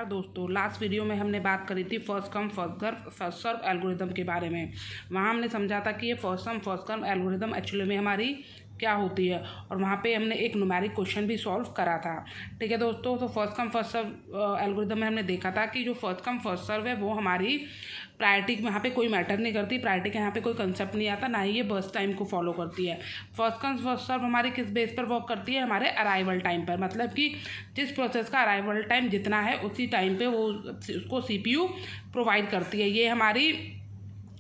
दोस्तों, last video में हमने बात करी थी first come first serve algorithm के बारे में। वहाँ हमने समझा था कि ये first come first serve algorithm actually में हमारी क्या होती है, और वहाँ पे हमने एक न्यूमेरिक क्वेश्चन भी सॉल्व करा था। ठीक है दोस्तों, तो first come first serve algorithm में हमने देखा था कि जो फर्स्ट कम फर्स्ट सर्व है वो हमारी प्रायोरिटी यहाँ पे कोई मैटर नहीं करती, प्रायोरिटी का यहाँ पे कोई कंसेप्ट नहीं आता, ना ही ये बर्स्ट टाइम को फॉलो करती है। फर्स्ट कम फर्स्ट सर्व हमारी किस बेस पर वर्क करती है, हमारे अराइवल टाइम पर, मतलब कि जिस प्रोसेस का अराइवल टाइम जितना है उसी टाइम पे वो उसको सीपीयू प्रोवाइड करती है। ये हमारी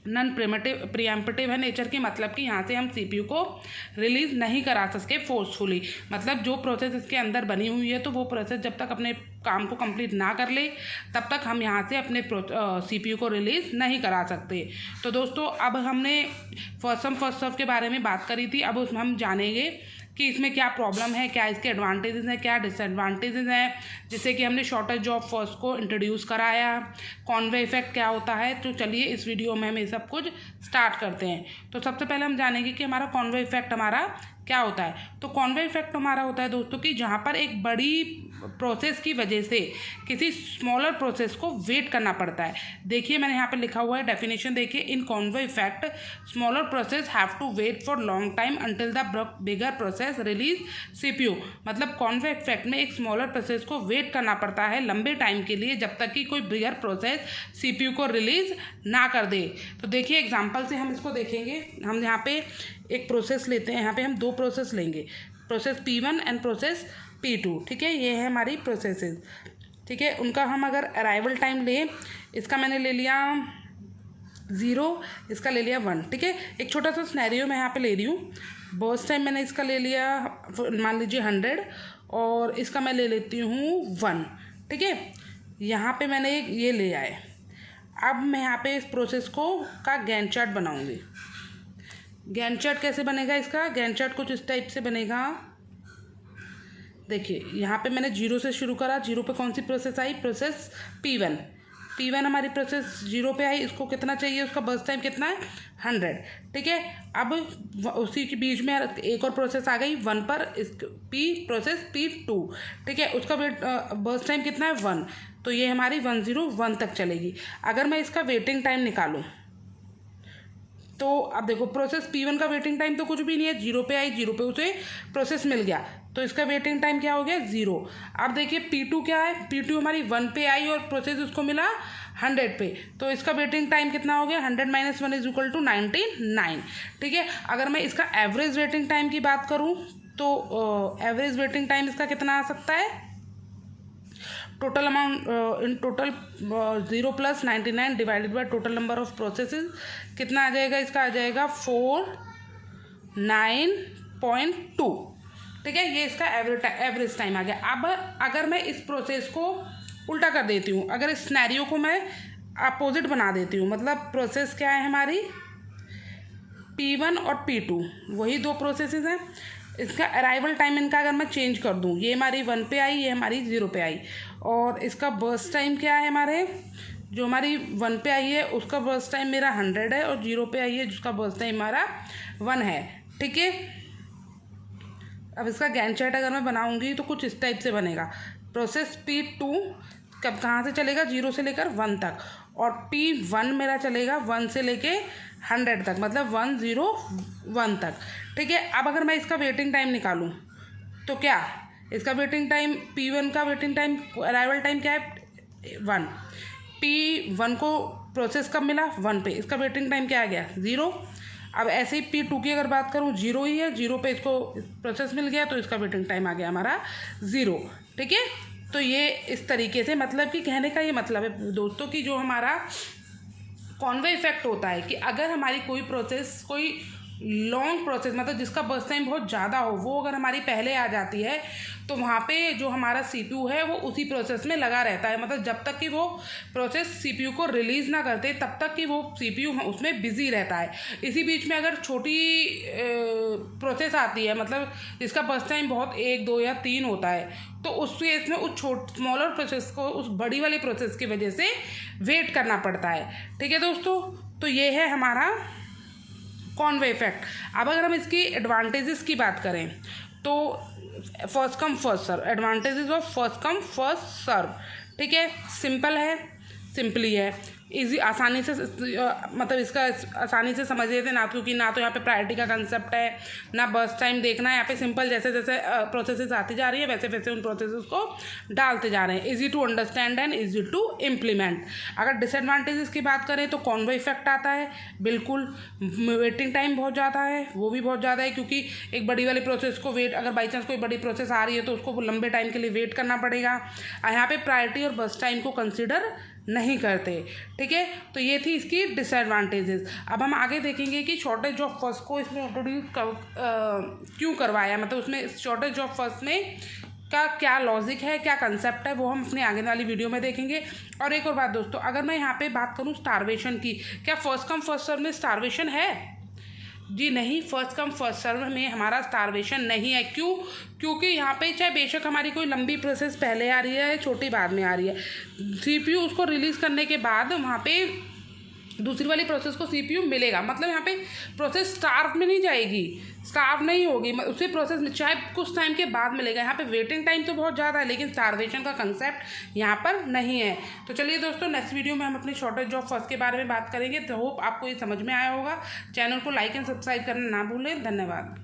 नॉन प्रीएम्प्टिव है नेचर की, मतलब कि यहाँ से हम सीपीयू को रिलीज़ नहीं करा सकते फोर्सफुली। मतलब जो प्रोसेस इसके अंदर बनी हुई है तो वो प्रोसेस जब तक अपने काम को कंप्लीट ना कर ले तब तक हम यहाँ से अपने सीपीयू को रिलीज़ नहीं करा सकते। तो दोस्तों, अब हमने फर्स्ट कम फर्स्ट सर्व के बारे में बात करी थी। अब उसमें हम जानेंगे कि इसमें क्या प्रॉब्लम है, क्या इसके एडवांटेजेस हैं, क्या डिसएडवांटेजेस हैं, जिससे कि हमने शॉर्टेज ऑफ फर्स्ट को इंट्रोड्यूस कराया, कॉन्वे इफेक्ट क्या होता है। तो चलिए इस वीडियो में हम ये सब कुछ स्टार्ट करते हैं। तो सबसे पहले हम जानेंगे कि हमारा कॉन्वे इफेक्ट हमारा क्या होता है। तो कॉन्वे इफेक्ट हमारा होता है दोस्तों कि जहाँ पर एक बड़ी प्रोसेस की वजह से किसी स्मॉलर प्रोसेस को वेट करना पड़ता है। देखिए मैंने यहाँ पे लिखा हुआ है डेफिनेशन, देखिए, in convoy effect smaller process have to wait for long time until the bigger process release CPU. मतलब कॉन्वे इफेक्ट में एक स्मॉलर प्रोसेस को वेट करना पड़ता है लंबे टाइम के लिए जब तक कि कोई बिगर प्रोसेस सीपीयू को रिलीज ना कर दे। तो देखिए एग्जाम्पल से हम इसको देखेंगे। हम यहाँ पे एक प्रोसेस लेते हैं, यहाँ पे हम दो प्रोसेस लेंगे, process P1 and process P2। ठीक है, ये है हमारी प्रोसेसेस। ठीक है, उनका हम अगर अराइवल टाइम लें, इसका मैंने ले लिया 0, इसका ले लिया 1। ठीक है, एक छोटा सा सिनेरियो मैं यहाँ पे ले रही हूँ। बर्स्ट टाइम मैंने इसका ले लिया मान लीजिए 100 और इसका मैं ले लेती हूँ 1। ठीक है, यहाँ पे मैंने ये ले आए। अब मैं यहाँ पे इस प्रोसेस का गैंट चार्ट बनाऊँगी। गैंट चार्ट कैसे बनेगा इसका? गैंट चार्ट कुछ इस टाइप से बनेगा। देखिए यहाँ पे मैंने 0 से शुरू करा। 0 पे कौन सी process I? Process P1। P1 हमारी प्रोसेस 0 पे आई। इसको कितना चाहिए? उसका बर्स्ट टाइम कितना है? 100। ठीक है, अब उसी के बीच में एक और प्रोसेस आ गई 1 पर, प्रोसेस P2। ठीक है, उसका बर्स्ट टाइम कितना है? 1। तो ये हमारी 101 तक चलेगी। अगर मैं इसका वेटिंग टाइम निकालूँ तो अब देखो, प्रोसेस P1 का वेटिंग टाइम तो कुछ भी नहीं है, 0 पे आई, 0 पे उसे प्रोसेस मिल गया, तो इसका वेटिंग टाइम क्या हो गया? 0। अब देखिए P2 क्या है? P2 हमारी 1 पे आई और प्रोसेस उसको मिला 100 पे, तो इसका वेटिंग टाइम कितना हो गया? 100 - 1 = 99। ठीक है, अगर मैं इसका एवरेज वेटिंग टाइम की बात करूँ तो एवरेज वेटिंग टाइम इसका कितना आ सकता है? Total amount in total 0 + 99 divided by total number of processes कितना आ जाएगा? इसका आ जाएगा 409.2। ठीक है, ये इसका एवरेज टाइम आ गया। अब अगर मैं इस प्रोसेस को उल्टा कर देती हूँ, अगर इस सिनेरियो को मैं अपोजिट बना देती हूँ, मतलब प्रोसेस क्या है हमारी? P1 और P2 वही दो प्रोसेसेस हैं। इसका अराइवल टाइम इनका अगर मैं चेंज कर दूँ, ये हमारी 1 पे आई, ये हमारी 0 पे आई, और इसका बर्स्ट टाइम क्या है? हमारे जो हमारी 1 पे आई है उसका बर्स्ट टाइम मेरा 100 है, और 0 पे आई है जिसका बर्स्ट टाइम हमारा 1 है। ठीक है, अब इसका गैंट चार्ट अगर मैं बनाऊंगी तो कुछ इस टाइप से बनेगा। प्रोसेस P2 कहाँ से चलेगा? 0 से लेकर 1 तक, और P1 मेरा चलेगा 1 से लेके 100 तक, मतलब 101 तक। ठीक है, अब अगर मैं इसका वेटिंग टाइम निकालूं तो क्या इसका वेटिंग टाइम, P1 का वेटिंग टाइम, अराइवल टाइम क्या है? 1। P1 को प्रोसेस कब मिला? 1 पे, इसका वेटिंग टाइम क्या आ गया? 0। अब ऐसे ही P2 की अगर बात करूँ, 0 ही है, 0 पे इसको प्रोसेस मिल गया तो इसका वेटिंग टाइम आ गया हमारा 0। ठीक है, तो ये इस तरीके से, मतलब कि कहने का ये मतलब है दोस्तों कि जो हमारा कॉन्वे इफेक्ट होता है कि अगर हमारी कोई प्रोसेस, कोई लॉन्ग प्रोसेस, मतलब जिसका बर्स्ट टाइम बहुत ज़्यादा हो, वो अगर हमारी पहले आ जाती है तो वहाँ पे जो हमारा सीपीयू है वो उसी प्रोसेस में लगा रहता है। मतलब जब तक कि वो प्रोसेस सीपीयू को रिलीज़ ना करते तब तक कि वो सीपीयू उसमें बिजी रहता है। इसी बीच में अगर छोटी प्रोसेस आती है, मतलब जिसका बर्स्ट टाइम बहुत 1, 2 या 3 होता है, तो उस केस में उस स्मॉलर प्रोसेस को उस बड़ी वाली प्रोसेस की वजह से वेट करना पड़ता है। ठीक है दोस्तों, तो ये है हमारा कॉन्वे इफेक्ट। अब अगर हम इसकी एडवांटेजेस की बात करें तो first come first serve, advantages of first come first serve. ठीक है, सिंपल है, सिंपली है, इजी, आसानी से मतलब इसका आसानी से समझ लेते ना, क्योंकि ना तो यहाँ पे प्रायोरिटी का कंसेप्ट है ना बस टाइम देखना है। यहाँ पे सिंपल जैसे जैसे प्रोसेसेस आती जा रही है वैसे वैसे उन प्रोसेसेस को डालते जा रहे हैं। Easy to understand and easy to implement. अगर डिसएडवांटेजेस की बात करें तो कॉन्वो इफेक्ट आता है, बिल्कुल वेटिंग टाइम बहुत ज़्यादा है, वो भी बहुत ज़्यादा है, क्योंकि एक बड़ी वाली प्रोसेस को वेट, अगर बाई चांस कोई बड़ी प्रोसेस आ रही है तो उसको लंबे टाइम के लिए वेट करना पड़ेगा। यहाँ पे प्रायोरिटी और बस टाइम को कंसिडर नहीं करते, ठीक है। तो ये थी इसकी डिसएडवांटेजेस। अब हम आगे देखेंगे कि शॉर्टेज ऑफ फर्स्ट को इसमें इंट्रोड्यूस क्यों करवाया, मतलब उसमें शॉर्टेज ऑफ फर्स्ट में का क्या लॉजिक है, क्या कंसेप्ट है, वो हम अपने आगे वाली वीडियो में देखेंगे। और एक और बात दोस्तों, अगर मैं यहाँ पे बात करूँ स्टारवेशन की, क्या फर्स्ट कम फर्स्ट सर्व में स्टारवेशन है? जी नहीं, फर्स्ट कम फर्स्ट सर्व में हमारा स्टारवेशन नहीं है। क्यों? क्योंकि यहाँ पे चाहे बेशक हमारी कोई लंबी प्रोसेस पहले आ रही है, छोटी बाद में आ रही है, सीपीयू उसको रिलीज़ करने के बाद वहाँ पे दूसरी वाली प्रोसेस को सीपीयू मिलेगा। मतलब यहाँ पे प्रोसेस स्टार्व में नहीं जाएगी, स्टार्व नहीं होगी, उसी प्रोसेस में चाहे कुछ टाइम के बाद मिलेगा। यहाँ पे वेटिंग टाइम तो बहुत ज़्यादा है, लेकिन स्टारवेशन का कंसेप्ट यहाँ पर नहीं है। तो चलिए दोस्तों, नेक्स्ट वीडियो में हम अपनी शॉर्टेज ऑफ फर्स्ट के बारे में बात करेंगे। तो होप आपको ये समझ में आया होगा। चैनल को लाइक एंड सब्सक्राइब करना ना भूलें। धन्यवाद।